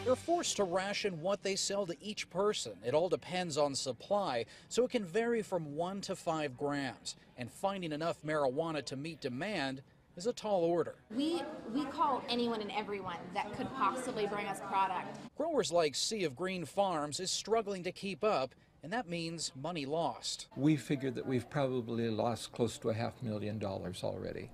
They're forced to ration what they sell to each person. It all depends on supply, so it can vary from 1 to 5 grams. And finding enough marijuana to meet demand is a tall order. We call anyone and everyone that could possibly bring us product. Growers like Sea of Green Farms is struggling to keep up, and that means money lost. We figured that we've probably lost close to $500,000 already.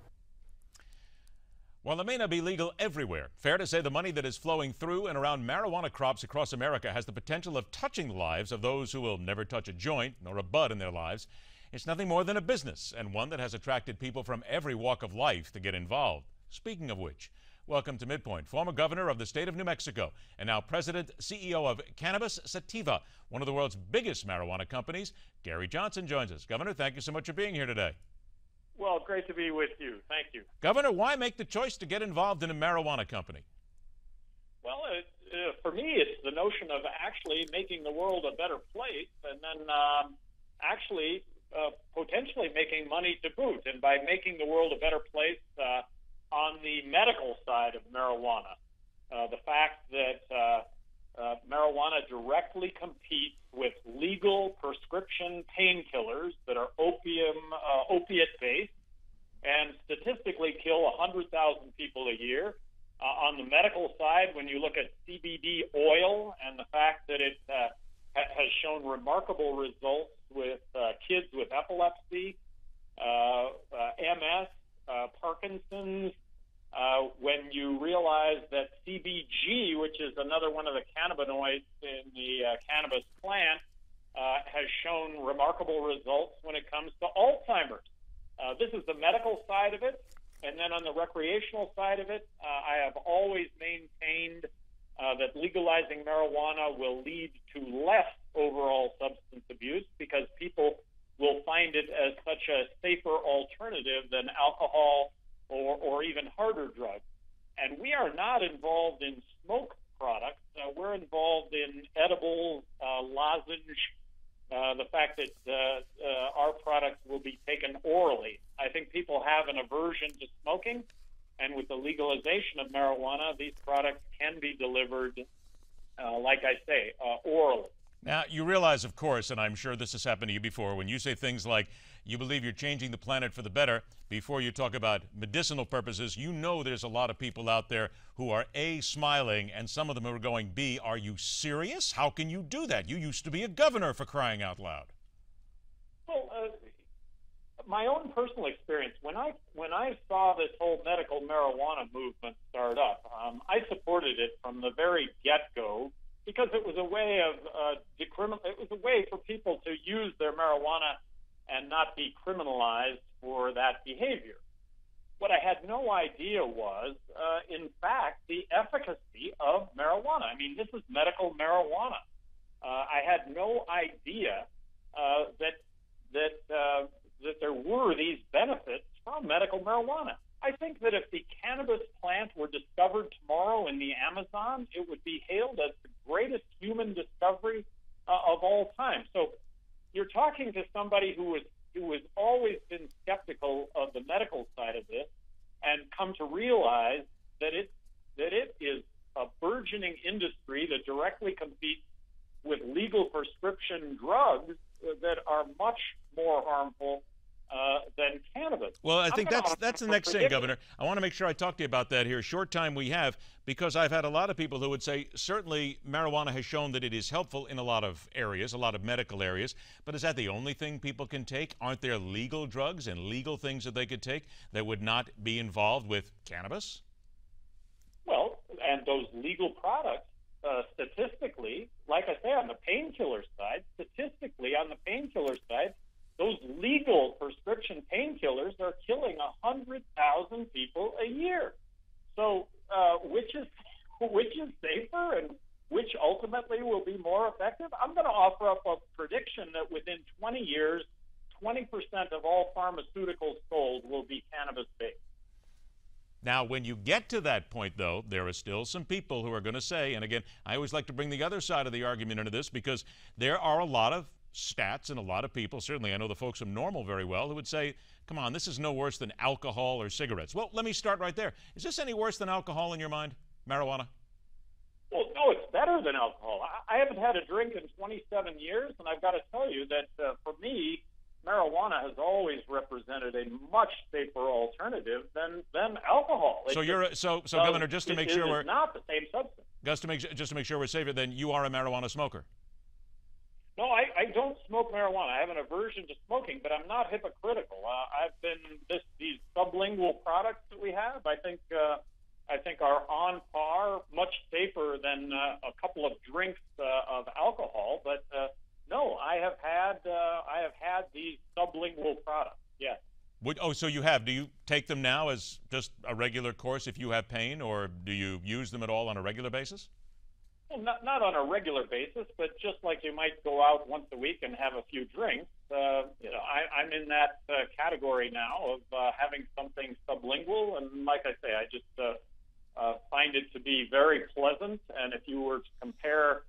While it may not be legal everywhere, fair to say the money that is flowing through and around marijuana crops across America has the potential of touching the lives of those who will never touch a joint nor a bud in their lives. It's nothing more than a business, and one that has attracted people from every walk of life to get involved. Speaking of which, welcome to MidPoint, former governor of the state of New Mexico and now president, CEO of Cannabis Sativa, one of the world's biggest marijuana companies. Gary Johnson joins us. Governor, thank you so much for being here today. Well, great to be with you. Thank you. Governor, why make the choice to get involved in a marijuana company? Well, for me, it's the notion of actually making the world a better place and then potentially making money to boot. And by making the world a better place on the medical side of marijuana, the fact that marijuana directly competes with legal prescription painkillers that are opiate-based and statistically kill 100,000 people a year. On the medical side, when you look at CBD oil and the fact that it has shown remarkable results with kids with epilepsy, MS, Parkinson's, when you realize that CBG, which is another one of the cannabinoids in the cannabis plant, has shown remarkable results when it comes to Alzheimer's. This is the medical side of it. And then on the recreational side of it, I have always maintained that legalizing marijuana will lead to less overall substance abuse because people will find it as such a safer alternative than alcohol or even harder drugs. And we are not involved in smoke products. We're involved in edibles, lozenge, the fact that our products will be taken orally. I think people have an aversion to smoking, and with the legalization of marijuana, these products can be delivered, like I say, orally. Now, you realize, of course, and I'm sure this has happened to you before, when you say things like you believe you're changing the planet for the better, before you talk about medicinal purposes, you know there's a lot of people out there who are A, smiling, and some of them are going, B, are you serious? How can you do that? You used to be a governor, for crying out loud. Well, my own personal experience, when I saw this whole medical marijuana movement start up, I supported it from the very get-go because it was a way of it was a way for people to use their marijuana and not be criminalized for that behavior. What I had no idea was, in fact, the efficacy of marijuana. I mean, this is medical marijuana. I had no idea that there were these benefits from medical marijuana. I think that if the cannabis plant were discovered tomorrow in the Amazon, it would be hailed as the greatest human discovery of all time. So you're talking to somebody who has always been skeptical of the medical side of this and come to realize that it is a burgeoning industry that directly competes with legal prescription drugs that are much more harmful than cannabis. Well, I think that's the next thing, Governor. I want to make sure I talk to you about that here. Short time we have, because I've had a lot of people who would say certainly marijuana has shown that it is helpful in a lot of areas, a lot of medical areas, but is that the only thing people can take? Aren't there legal drugs and legal things that they could take that would not be involved with cannabis? Well, and those legal products, statistically, like I say, on the painkiller side, those legal prescription painkillers are killing 100,000 people a year. So, which is safer and which ultimately will be more effective? I'm going to offer up a prediction that within 20 years, 20% of all pharmaceuticals sold will be cannabis-based. Now, when you get to that point, though, there are still some people who are going to say, and again, I always like to bring the other side of the argument into this because there are a lot of stats and a lot of people, certainly I know the folks from Normal very well, who would say, come on, this is no worse than alcohol or cigarettes. Well, let me start right there. Is this any worse than alcohol in your mind, marijuana? Well, no, it's better than alcohol. I haven't had a drink in 27 years, and I've got to tell you that for me, marijuana has always represented a much safer alternative than alcohol. So Governor, just to make sure we're not the same substance. Just to make sure we're safer, then you are a marijuana smoker. No, I don't smoke marijuana. I have an aversion to smoking, but I'm not hypocritical. These sublingual products that we have, I think are on par, much safer than a couple of drinks of alcohol. But no, I have had these sublingual products. Yes. So you have? Do you take them now as just a regular course if you have pain, or do you use them at all on a regular basis? Well, not on a regular basis, but just like you might go out once a week and have a few drinks. I'm in that category now of having something sublingual, and like I say, I just find it to be very pleasant. And if you were to compare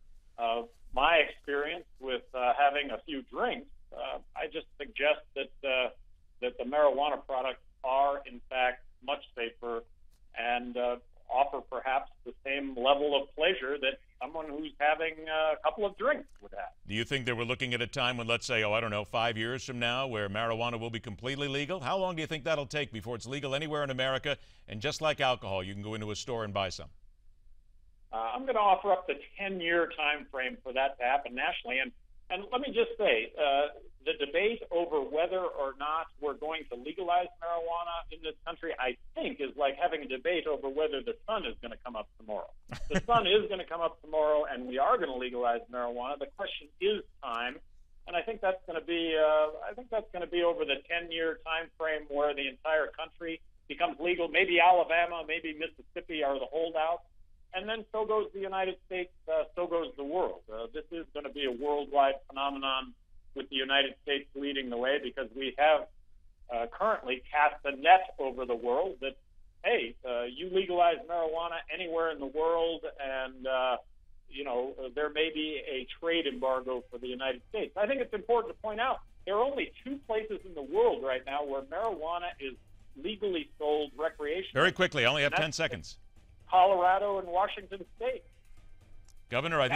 my experience with having a few drinks, I just suggest that the marijuana products are, in fact, much safer and offer perhaps the same level of pleasure that someone who's having a couple of drinks would have. Do you think that we're looking at a time when, let's say, 5 years from now, where marijuana will be completely legal? How long do you think that'll take before it's legal anywhere in America? And just like alcohol, you can go into a store and buy some. I'm going to offer up the 10-year time frame for that to happen nationally. And let me just say, the debate over whether or not we're going to legalize marijuana in this country, I think, is like having a debate over whether the sun is going to come up tomorrow. The sun is going to come up tomorrow, and we are going to legalize marijuana. The question is time, and I think that's going to be over the 10-year time frame where the entire country becomes legal. Maybe Alabama, maybe Mississippi are the holdouts. And then so goes the United States, so goes the world. This is going to be a worldwide phenomenon with the United States leading the way, because we have currently cast a net over the world that, hey, you legalize marijuana anywhere in the world, and, there may be a trade embargo for the United States. I think it's important to point out there are only 2 places in the world right now where marijuana is legally sold recreationally. Very quickly, I only have 10 seconds. Colorado and Washington State. Governor,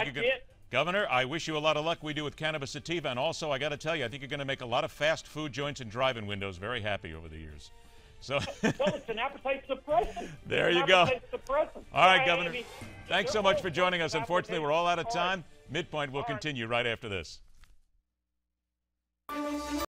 Governor, I wish you a lot of luck. We do with cannabis sativa, and also I got to tell you, I think you're going to make a lot of fast food joints and drive-in windows very happy over the years. So well, it's an appetite suppressant. There you go. All right, Governor. Amy. Thanks so much for joining us. Unfortunately, we're all out of time. MidPoint will continue right after this.